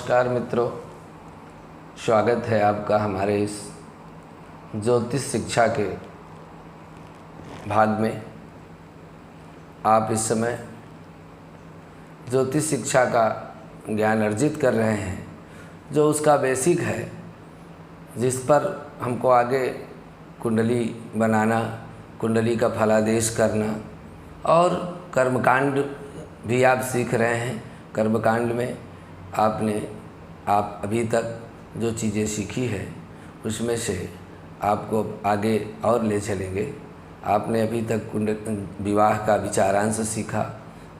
नमस्कार मित्रों, स्वागत है आपका हमारे इस ज्योतिष शिक्षा के भाग में। आप इस समय ज्योतिष शिक्षा का ज्ञान अर्जित कर रहे हैं, जो उसका बेसिक है, जिस पर हमको आगे कुंडली बनाना, कुंडली का फलादेश करना और कर्मकांड भी आप सीख रहे हैं। कर्मकांड में आप अभी तक जो चीज़ें सीखी है उसमें से आपको आगे और ले चलेंगे। आपने अभी तक विवाह का विचारांश सीखा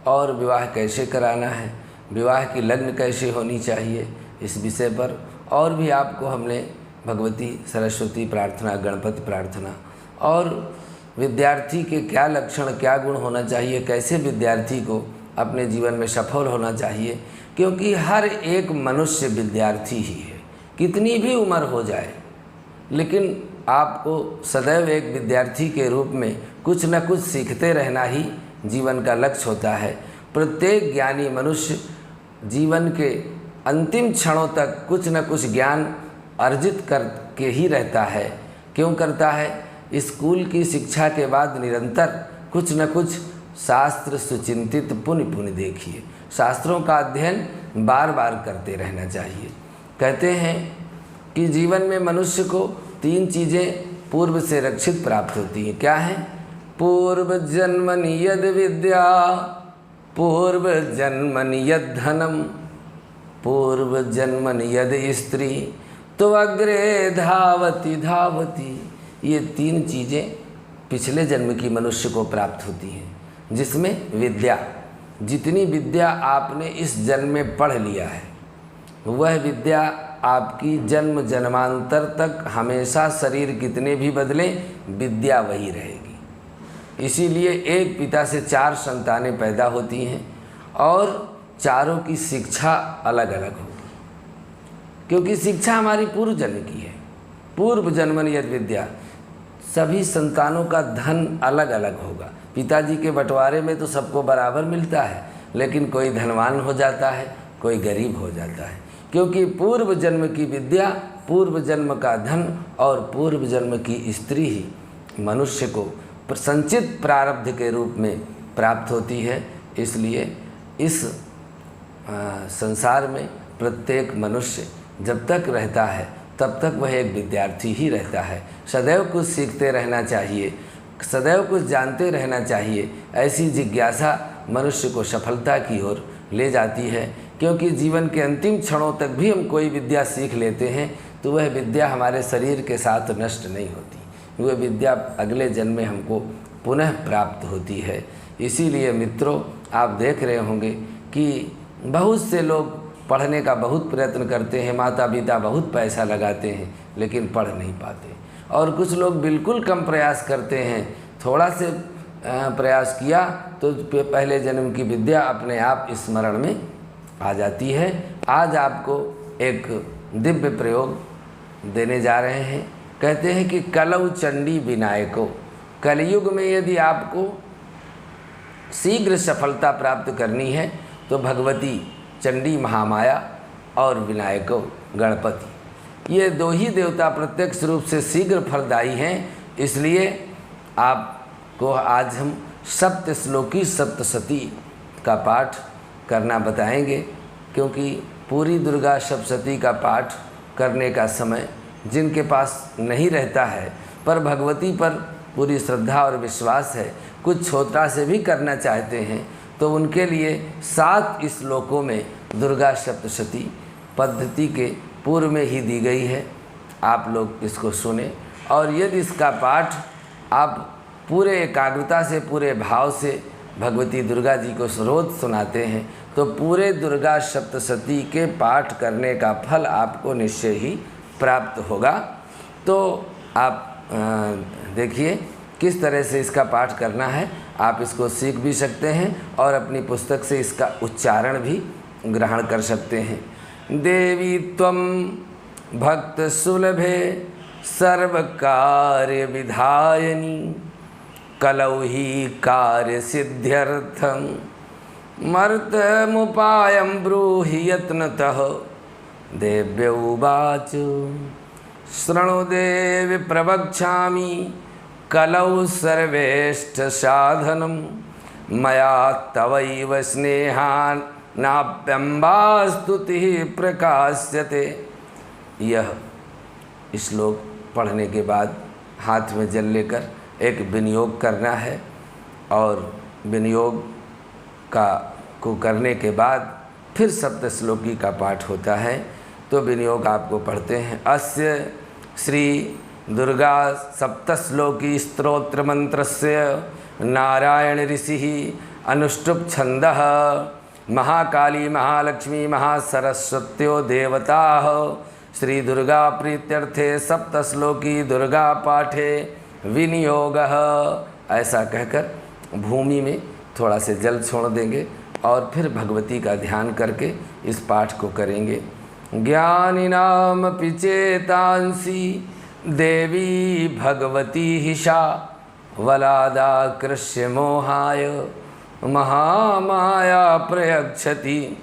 और विवाह कैसे कराना है, विवाह की लग्न कैसे होनी चाहिए, इस विषय पर और भी आपको हमने भगवती सरस्वती प्रार्थना, गणपति प्रार्थना और विद्यार्थी के क्या लक्षण, क्या गुण होना चाहिए, कैसे विद्यार्थी को अपने जीवन में सफल होना चाहिए, क्योंकि हर एक मनुष्य विद्यार्थी ही है, कितनी भी उम्र हो जाए, लेकिन आपको सदैव एक विद्यार्थी के रूप में कुछ न कुछ सीखते रहना ही जीवन का लक्ष्य होता है। प्रत्येक ज्ञानी मनुष्य जीवन के अंतिम क्षणों तक कुछ न कुछ ज्ञान अर्जित करके ही रहता है। क्यों करता है? स्कूल की शिक्षा के बाद निरंतर कुछ न कुछ शास्त्र सुचिंतित पुण्य देखिए, शास्त्रों का अध्ययन बार बार करते रहना चाहिए। कहते हैं कि जीवन में मनुष्य को 3 चीज़ें पूर्व से रक्षित प्राप्त होती हैं। क्या है? पूर्व जन्मनि यद विद्या, पूर्व जन्मनि यद धनम, पूर्व जन्मनि यद स्त्री, तो अग्रे धावती धावती। ये 3 चीज़ें पिछले जन्म की मनुष्य को प्राप्त होती हैं, जिसमें विद्या, जितनी विद्या आपने इस जन्म में पढ़ लिया है वह विद्या आपकी जन्म जन्मांतर तक हमेशा, शरीर कितने भी बदले, विद्या वही रहेगी। इसीलिए एक पिता से 4 संतानें पैदा होती हैं और चारों की शिक्षा अलग अलग होगी, क्योंकि शिक्षा हमारी पूर्व जन्म की है। पूर्व जन्मन यद विद्या, सभी संतानों का धन अलग अलग होगा। पिताजी के बंटवारे में तो सबको बराबर मिलता है, लेकिन कोई धनवान हो जाता है, कोई गरीब हो जाता है, क्योंकि पूर्व जन्म की विद्या, पूर्व जन्म का धन और पूर्व जन्म की स्त्री ही मनुष्य को संचित प्रारब्ध के रूप में प्राप्त होती है। इसलिए इस संसार में प्रत्येक मनुष्य जब तक रहता है तब तक वह एक विद्यार्थी ही रहता है। सदैव कुछ सीखते रहना चाहिए, सदैव कुछ जानते रहना चाहिए। ऐसी जिज्ञासा मनुष्य को सफलता की ओर ले जाती है, क्योंकि जीवन के अंतिम क्षणों तक भी हम कोई विद्या सीख लेते हैं तो वह विद्या हमारे शरीर के साथ नष्ट नहीं होती, वह विद्या अगले जन्म में हमको पुनः प्राप्त होती है। इसीलिए मित्रों, आप देख रहे होंगे कि बहुत से लोग पढ़ने का बहुत प्रयत्न करते हैं, माता पिता बहुत पैसा लगाते हैं, लेकिन पढ़ नहीं पाते। और कुछ लोग बिल्कुल कम प्रयास करते हैं, थोड़ा से प्रयास किया तो पहले जन्म की विद्या अपने आप स्मरण में आ जाती है। आज आपको एक दिव्य प्रयोग देने जा रहे हैं। कहते हैं कि कलौ चंडी विनायको, कलयुग में यदि आपको शीघ्र सफलता प्राप्त करनी है तो भगवती चंडी महामाया और विनायको गणपति, ये 2 ही देवता प्रत्यक्ष रूप से शीघ्र फलदायी हैं। इसलिए आपको आज हम सप्तश्लोकी सप्तशती का पाठ करना बताएंगे, क्योंकि पूरी दुर्गा सप्तशती का पाठ करने का समय जिनके पास नहीं रहता है, पर भगवती पर पूरी श्रद्धा और विश्वास है, कुछ छोटा से भी करना चाहते हैं, तो उनके लिए 7 श्लोकों में दुर्गा सप्तशती पद्धति के पूर्व में ही दी गई है। आप लोग इसको सुने, और यदि इसका पाठ आप पूरे एकाग्रता से, पूरे भाव से भगवती दुर्गा जी को रोज सुनाते हैं तो पूरे दुर्गा सप्तशती के पाठ करने का फल आपको निश्चय ही प्राप्त होगा। तो आप देखिए किस तरह से इसका पाठ करना है। आप इसको सीख भी सकते हैं और अपनी पुस्तक से इसका उच्चारण भी ग्रहण कर सकते हैं। देवी त्वं भक्त सुलभे सर्व कार्य विधायनी, कलौ ही कार्य सिद्ध्यर्थम मर्तमुपायं ब्रूहि यत्नतः देव्य उवाच शृणु देवि प्रवक्ष्यामि कलौ सर्वेष्ठ साधनं मया तवैव स्नेहान्नाप्यम्बा स्तुतिः प्रकाश्यते। यह श्लोक पढ़ने के बाद हाथ में जल लेकर एक विनियोग करना है और विनियोग को करने के बाद फिर सप्तश्लोकी का पाठ होता है। तो विनियोग आपको पढ़ते हैं। अस्य श्री दुर्गा सप्तश्लोकी स्तोत्र मंत्रस्य नारायण ऋषिः अनुष्टुप् छन्दः महाकाली महालक्ष्मी महासरस्वत्यो देवताः श्री दुर्गा प्रीत्यर्थे सप्तश्लोकी दुर्गा पाठे विनियोगः। ऐसा कहकर भूमि में थोड़ा से जल छोड़ देंगे और फिर भगवती का ध्यान करके इस पाठ को करेंगे। ज्ञानिनामपि चेतांसि देवी भगवती हिषा वलादाकृष्य मोहाय महामाया प्रयच्छति।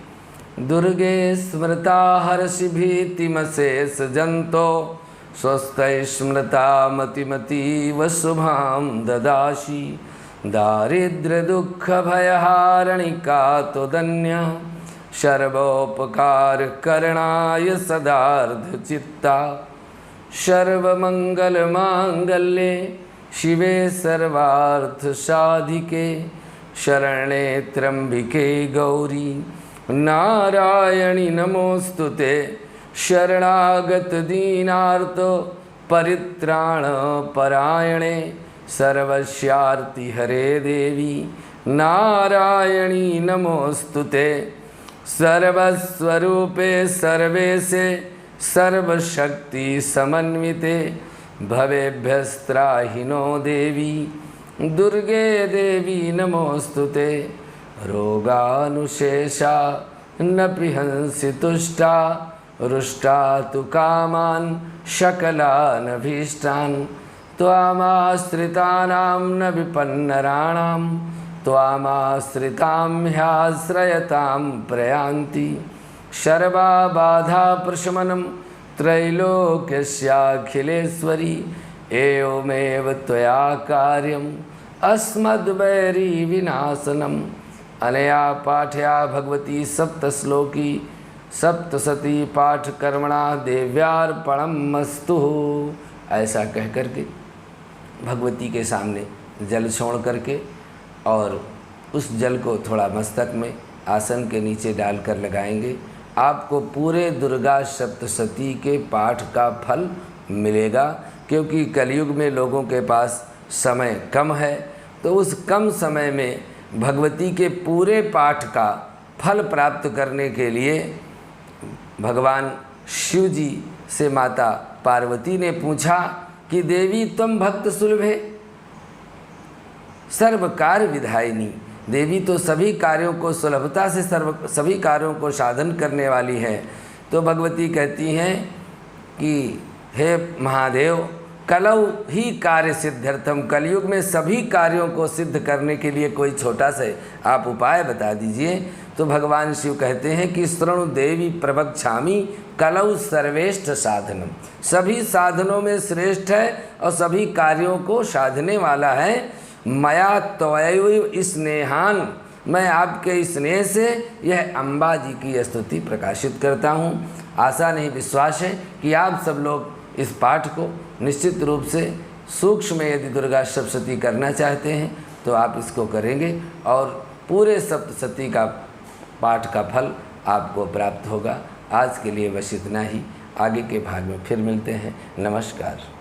दुर्गे स्मृता हर्षिभीतिमशेष जंतो स्वस्तै स्मृता मतिमतीव शुभां ददासि। दारिद्र्य दुःख भयहारणिका तुदन्य सर्वोपकार करणाय सदार्धचित्ता। सर्वमंगल मांगल्ये शिवे सर्वार्थ साधिके शरणे त्र्यंबिके गौरी नारायणी नमोस्तुते। शरणागत दीनार्थ परित्राण परायणे सर्वस्यार्ति हरे देवी नारायणी नमोस्तुते। सर्वस्वरूपे सर्वेशे सर्वशक्ति समन्विते भवेभ्यस्त्राहि नो देवी दुर्गे देवी नमोस्तुते। रोगानुशेषा न पिहंसि तुष्टा रुष्टा तु कामान् सकलानभीष्टान्। त्वामाश्रितानां न विपन्नराणां त्वामाश्रितां ह्याश्रयतां प्रयान्ति। सर्वा बाधा प्रशमनं त्रैलोक्यस्याखिलेश्वरी एवमेव त्वया कार्यम् अस्मद्वैरी विनाशनम्। अनया पाठया भगवती सप्तश्लोकी सप्तशती पाठ कर्मणा देव्यार्पणमस्तु। ऐसा कह करके भगवती के सामने जल छोड़ करके और उस जल को थोड़ा मस्तक में आसन के नीचे डालकर लगाएंगे। आपको पूरे दुर्गा सप्तशती के पाठ का फल मिलेगा, क्योंकि कलयुग में लोगों के पास समय कम है। तो उस कम समय में भगवती के पूरे पाठ का फल प्राप्त करने के लिए भगवान शिव जी से माता पार्वती ने पूछा कि देवी तुम भक्त सुलभे सर्व कार्य विधायिनी। देवी तो सभी कार्यों को सुलभता से सभी कार्यों को साधन करने वाली है। तो भगवती कहती हैं कि हे महादेव कलौ ही कार्य सिद्ध्यर्थम, कलयुग में सभी कार्यों को सिद्ध करने के लिए कोई छोटा सा आप उपाय बता दीजिए। तो भगवान शिव कहते हैं कि शृणु देवी प्रवक्ष्यामि कलौ सर्वेष्ठ साधनम, सभी साधनों में श्रेष्ठ है और सभी कार्यों को साधने वाला है। मया त्वयैव स्नेहान, मैं आपके स्नेह से यह अम्बा जी की स्तुति प्रकाशित करता हूँ। आशा नहीं विश्वास है कि आप सब लोग इस पाठ को निश्चित रूप से सूक्ष्म यदि दुर्गा सप्तशती करना चाहते हैं तो आप इसको करेंगे और पूरे सप्तशती का पाठ का फल आपको प्राप्त होगा। आज के लिए बस इतना ही, आगे के भाग में फिर मिलते हैं। नमस्कार।